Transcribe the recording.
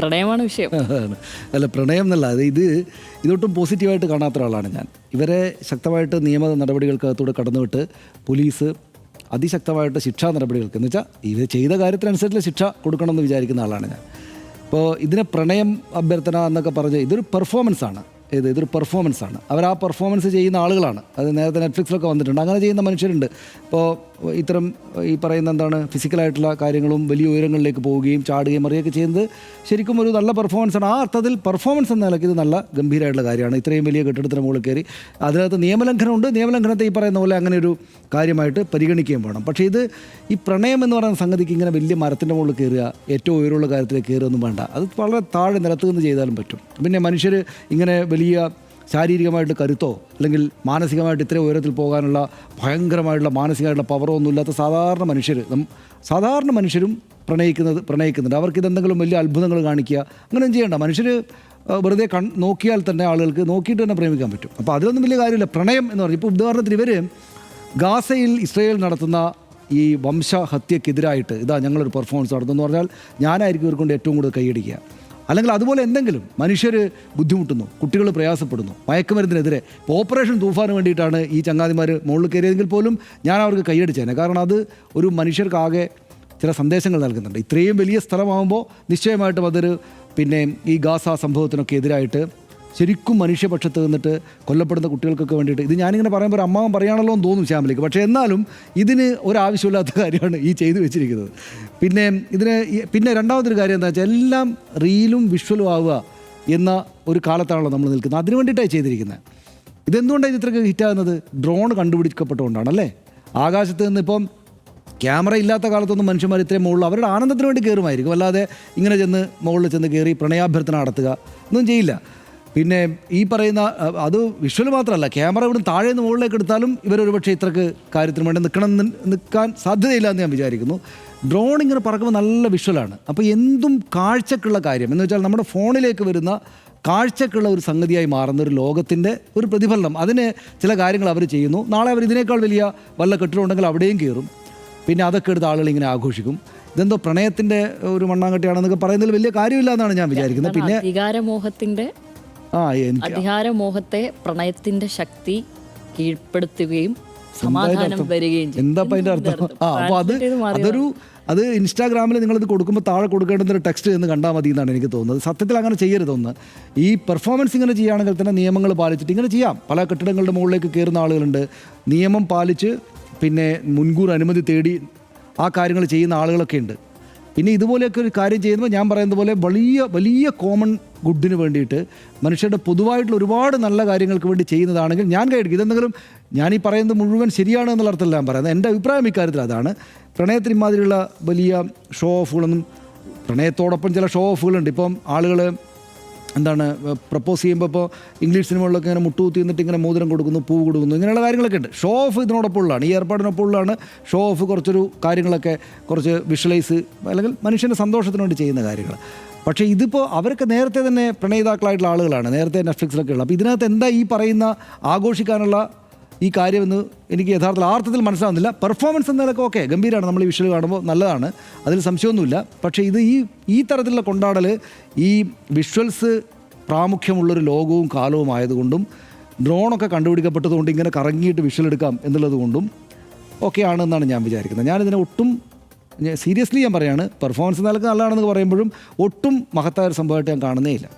പ്രണയമാണ് വിഷയം. അല്ല, പ്രണയം എന്നല്ല, ഇതൊട്ടും പോസിറ്റീവായിട്ട് കാണാത്ത ഒരാളാണ് ഞാൻ. ഇവരെ ശക്തമായിട്ട് നിയമ നടപടികൾക്കകത്തൂടെ കടന്നുവിട്ട് പോലീസ് അതിശക്തമായിട്ട് ശിക്ഷാ നടപടികൾക്ക്, എന്ന് വെച്ചാൽ ഇത് ചെയ്ത കാര്യത്തിനനുസരിച്ചുള്ള ശിക്ഷ കൊടുക്കണമെന്ന് വിചാരിക്കുന്ന ആളാണ് ഞാൻ. ഇപ്പോൾ ഇതിനെ പ്രണയം അഭ്യർത്ഥന എന്നൊക്കെ പറഞ്ഞ് ഇതൊരു പെർഫോമൻസാണ്. ഇതൊരു പെർഫോമൻസാണ്. അവർ ആ പെർഫോമൻസ് ചെയ്യുന്ന ആളുകളാണ്. അത് നേരത്തെ നെറ്റ്ഫ്ലിക്സിലൊക്കെ വന്നിട്ടുണ്ട്. അങ്ങനെ ചെയ്യുന്ന മനുഷ്യരുണ്ട്. ഇപ്പോൾ ഇത്തരം ഈ പറയുന്ന എന്താണ് ഫിസിക്കലായിട്ടുള്ള കാര്യങ്ങളും വലിയ ഉയരങ്ങളിലേക്ക് പോവുകയും ചാടുകയും മറിയൊക്കെ ചെയ്യുന്നത് ശരിക്കും ഒരു നല്ല പെർഫോമൻസാണ്. ആ അർത്ഥത്തിൽ പെർഫോമൻസ് എന്ന നിലയ്ക്ക് ഇത് നല്ല ഗംഭീരമായിട്ടുള്ള കാര്യമാണ്. ഇത്രയും വലിയ കെട്ടിടത്തിന് മുകളിൽ കയറി അതിനകത്ത് നിയമലംഘനമുണ്ട്. നിയമലംഘനത്തെ ഈ പറയുന്ന പോലെ അങ്ങനെ ഒരു കാര്യമായിട്ട് പരിഗണിക്കുകയും വേണം. പക്ഷേ ഈ പ്രണയം എന്ന് പറയുന്ന സംഗതിക്ക് ഇങ്ങനെ വലിയ മരത്തിൻ്റെ മുകളിൽ കയറുക, ഏറ്റവും ഉയരമുള്ള കാര്യത്തിലേക്ക് കയറുകയൊന്നും വേണ്ട. അത് വളരെ താഴെ നിലത്ത് നിന്ന് ചെയ്താലും പറ്റും. പിന്നെ മനുഷ്യർ ഇങ്ങനെ വലിയ ശാരീരികമായിട്ട് കരുത്തോ അല്ലെങ്കിൽ മാനസികമായിട്ട് ഇത്രയും ഉയരത്തിൽ പോകാനുള്ള ഭയങ്കരമായിട്ടുള്ള മാനസികമായിട്ടുള്ള പവറോ ഒന്നുമില്ലാത്ത സാധാരണ മനുഷ്യരും പ്രണയിക്കുന്നുണ്ട്. അവർക്കിതെന്തെങ്കിലും വലിയ അത്ഭുതങ്ങൾ കാണിക്കുക അങ്ങനെയൊന്നും ചെയ്യേണ്ട. മനുഷ്യർ വെറുതെ നോക്കിയാൽ തന്നെ ആളുകൾക്ക് നോക്കിയിട്ട് തന്നെ പ്രേമിക്കാൻ പറ്റും. അപ്പോൾ അതിലൊന്നും വലിയ കാര്യമില്ല പ്രണയം എന്ന് പറഞ്ഞാൽ. ഇപ്പോൾ ഉദാഹരണത്തിന് ഇവർ ഗാസയിൽ ഇസ്രയേൽ നടത്തുന്ന ഈ വംശഹത്യക്കെതിരായിട്ട് ഞങ്ങളൊരു പെർഫോമൻസ് നടത്തുമെന്ന് പറഞ്ഞാൽ ഞാനായിരിക്കും ഇവർക്കൊണ്ട് ഏറ്റവും കൂടുതൽ കൈയടിക്കുക. അല്ലെങ്കിൽ അതുപോലെ എന്തെങ്കിലും മനുഷ്യർ ബുദ്ധിമുട്ടുന്നു, കുട്ടികൾ പ്രയാസപ്പെടുന്നു, മയക്കുമരുന്നിനെതിരെ ഇപ്പോൾ ഓപ്പറേഷൻ തൂഫാന് വേണ്ടിയിട്ടാണ് ഈ ചങ്ങാതിമാർ മുകളിൽ കയറിയതെങ്കിൽ പോലും ഞാൻ അവർക്ക് കൈയടിച്ചേനെ. കാരണം അത് ഒരു മനുഷ്യർക്കാകെ ചില സന്ദേശങ്ങൾ നൽകുന്നുണ്ട്. ഇത്രയും വലിയ സ്ഥലമാകുമ്പോൾ നിശ്ചയമായിട്ടും അതൊരു ഈ ഗാസ സംഭവത്തിനൊക്കെ എതിരായിട്ട് ശരിക്കും മനുഷ്യപക്ഷത്ത് നിന്നിട്ട് കൊല്ലപ്പെടുന്ന കുട്ടികൾക്കൊക്കെ വേണ്ടിയിട്ട് ഇത് ഞാനിങ്ങനെ പറയുമ്പോൾ ഒരു അമ്മാവൻ പറയുകയാണല്ലോ എന്ന് തോന്നും ശ്യാമിലേക്ക്. പക്ഷേ എന്നാലും ഇതിന് ഒരാവശ്യമില്ലാത്ത കാര്യമാണ് ഈ ചെയ്തു വെച്ചിരിക്കുന്നത്. പിന്നെ രണ്ടാമതൊരു കാര്യം എന്താ വെച്ചാൽ എല്ലാം റീലും വിഷ്വലും ആവുക എന്ന ഒരു കാലത്താണല്ലോ നമ്മൾ നിൽക്കുന്നത്. അതിനു വേണ്ടിയിട്ടാണ് ചെയ്തിരിക്കുന്നത്. ഇതെന്തുകൊണ്ടാണ് ഇത്രയ്ക്ക് ഹിറ്റാകുന്നത്? ഡ്രോൺ കണ്ടുപിടിക്കപ്പെട്ടുകൊണ്ടാണല്ലേ. ആകാശത്ത് നിന്ന് ഇപ്പം ക്യാമറ ഇല്ലാത്ത കാലത്തൊന്നും മനുഷ്യന്മാർ ഇത്രയും മുകളിൽ അവരുടെ ആനന്ദത്തിന് വേണ്ടി കയറുമായിരിക്കും. അല്ലാതെ ഇങ്ങനെ മുകളിൽ ചെന്ന് കയറി പ്രണയാഭ്യർത്ഥന നടത്തുക ഒന്നും ചെയ്യില്ല. പിന്നെ ഈ പറയുന്ന അത് വിഷ്വൽ മാത്രമല്ല, ക്യാമറ ഇവിടെ താഴെ നിന്ന് മുകളിലേക്ക് എടുത്താലും ഇവരൊരു പക്ഷേ ഇത്രക്ക് കാര്യത്തിന് വേണ്ടി നിൽക്കാൻ സാധ്യതയില്ല എന്ന് ഞാൻ വിചാരിക്കുന്നു. ഡ്രോൺ ഇങ്ങനെ പറക്കുമ്പോൾ നല്ല വിഷ്വലാണ്. അപ്പോൾ എന്തും കാഴ്ചക്കുള്ള കാര്യം എന്ന് വെച്ചാൽ നമ്മുടെ ഫോണിലേക്ക് വരുന്ന കാഴ്ചക്കുള്ള ഒരു സംഗതിയായി മാറുന്ന ഒരു ലോകത്തിൻ്റെ ഒരു പ്രതിഫലനം. അതിന് ചില കാര്യങ്ങൾ അവർ ചെയ്യുന്നു. നാളെ അവർ ഇതിനേക്കാൾ വലിയ വല്ല കെട്ടിടമുണ്ടെങ്കിൽ അവിടെയും കയറും. പിന്നെ അതൊക്കെ എടുത്ത് ആളുകൾ ഇങ്ങനെ ആഘോഷിക്കും. ഇതെന്തോ പ്രണയത്തിൻ്റെ ഒരു മണ്ണാങ്കട്ടിയാണെന്നൊക്കെ പറയുന്നതിൽ വലിയ കാര്യമില്ല എന്നാണ് ഞാൻ വിചാരിക്കുന്നത്. പിന്നെ അധികാരമോഹത്തെ പ്രണയത്തിന്റെ ശക്തി കീഴ്പ്പെടുത്തുകയും സമാധാനം വരികയും ചെയ്യും. എന്താ അതിൻ്റെ അർത്ഥം? അപ്പോൾ അത് ഇൻസ്റ്റാഗ്രാമിൽ നിങ്ങളിത് കൊടുക്കുമ്പോൾ താഴെ കൊടുക്കേണ്ടുന്ന ഒരു ടെക്സ്റ്റ് എന്ന് കണ്ടാൽ മതി എന്നാണ് എനിക്ക് തോന്നുന്നത്. സത്യത്തിൽ അങ്ങനെ ചെയ്യരുതൊന്ന്. ഈ പെർഫോമൻസ് ഇങ്ങനെ ചെയ്യുകയാണെങ്കിൽ തന്നെ നിയമങ്ങൾ പാലിച്ചിട്ട് ഇങ്ങനെ ചെയ്യാം. പല കെട്ടിടങ്ങളുടെ മുകളിലേക്ക് കയറുന്ന ആളുകളുണ്ട്. നിയമം പാലിച്ച് പിന്നെ മുൻകൂർ അനുമതി തേടി ആ കാര്യങ്ങൾ ചെയ്യുന്ന ആളുകളൊക്കെ ഉണ്ട്. പിന്നെ ഇതുപോലെയൊക്കെ ഒരു കാര്യം ചെയ്യുമ്പോൾ ഞാൻ പറയുന്നത് പോലെ വലിയ കോമൺ ഗുഡിന് വേണ്ടിയിട്ട് മനുഷ്യരുടെ പൊതുവായിട്ടുള്ള ഒരുപാട് നല്ല കാര്യങ്ങൾക്ക് വേണ്ടി ചെയ്യുന്നതാണെങ്കിൽ ഞാൻ കൈയെടുക്കും. ഇതെന്തെങ്കിലും ഞാനീ പറയുന്നത് മുഴുവൻ ശരിയാണ് എന്നുള്ള അർത്ഥത്തിൽ ഞാൻ പറയുന്നത്. എൻ്റെ അഭിപ്രായം ഇക്കാര്യത്തിൽ അതാണ്. പ്രണയത്തിന് ഇമാതിരിയുള്ള വലിയ ഷോ ഓഫുകളൊന്നും, പ്രണയത്തോടൊപ്പം ചില ഷോ ഓഫുകളുണ്ട്. ഇപ്പം ആളുകൾ പ്രപ്പോസ് ചെയ്യുമ്പോൾ ഇപ്പോൾ ഇംഗ്ലീഷ് സിനിമകളിലൊക്കെ ഇങ്ങനെ മുട്ടുകുത്തി നിന്നിട്ട് ഇങ്ങനെ മോതിരം കൊടുക്കുന്നു, പൂവ് കൊടുക്കുന്നു, ഇങ്ങനെയുള്ള കാര്യങ്ങളൊക്കെ ഉണ്ട്. ഷോ ഓഫ് ഇതിനോടൊപ്പം ഉള്ളതാണ്, ഈ ഏർപ്പാടിനൊപ്പം ഉള്ളതാണ് ഷോ ഓഫ്. കുറച്ചൊരു കാര്യങ്ങളൊക്കെ കുറച്ച് വിഷ്വലൈസ് അല്ലെങ്കിൽ മനുഷ്യൻ്റെ സന്തോഷത്തിന് വേണ്ടി ചെയ്യുന്ന കാര്യങ്ങൾ. പക്ഷേ ഇതിപ്പോൾ അവരൊക്കെ നേരത്തെ തന്നെ പ്രണയിതാക്കളായിട്ടുള്ള ആളുകളാണ്, നേരത്തെ നെറ്റ്ഫ്ലിക്സിലൊക്കെ ഉള്ളത്. അപ്പോൾ ഇതിനകത്ത് എന്താ ഈ പറയുന്ന ആഘോഷിക്കാനുള്ള ഈ കാര്യമെന്ന് എനിക്ക് യഥാർത്ഥത്തിൽ ആർത്ഥത്തിൽ മനസ്സിലാവുന്നില്ല. പെർഫോമൻസ് എന്നതിലൊക്കെ ഓക്കെ ഗംഭീരമാണ്, നമ്മൾ ഈ വിഷ്വൽ കാണുമ്പോൾ നല്ലതാണ്, അതിൽ സംശയമൊന്നുമില്ല. പക്ഷേ ഈ തരത്തിലുള്ള കൊണ്ടാടൽ ഈ വിഷ്വൽസ് പ്രാമുഖ്യമുള്ളൊരു ലോകവും കാലവും ആയതുകൊണ്ടും ഡ്രോണൊക്കെ കണ്ടുപിടിക്കപ്പെട്ടതുകൊണ്ട് ഇങ്ങനെ കറങ്ങിയിട്ട് വിഷ്വൽ എടുക്കാം എന്നുള്ളത് കൊണ്ടും ഒക്കെ ആണെന്നാണ് ഞാൻ വിചാരിക്കുന്നത്. ഞാനിതിനെ ഒട്ടും സീരിയസ്ലി ഞാൻ പറയാണ്, പെർഫോമൻസ് നിലക്ക് നല്ലതാണെന്ന് പറയുമ്പോഴും ഒട്ടും മഹത്തായ ഒരു സംഭവമായിട്ട് ഞാൻ കാണുന്നേ ഇല്ല.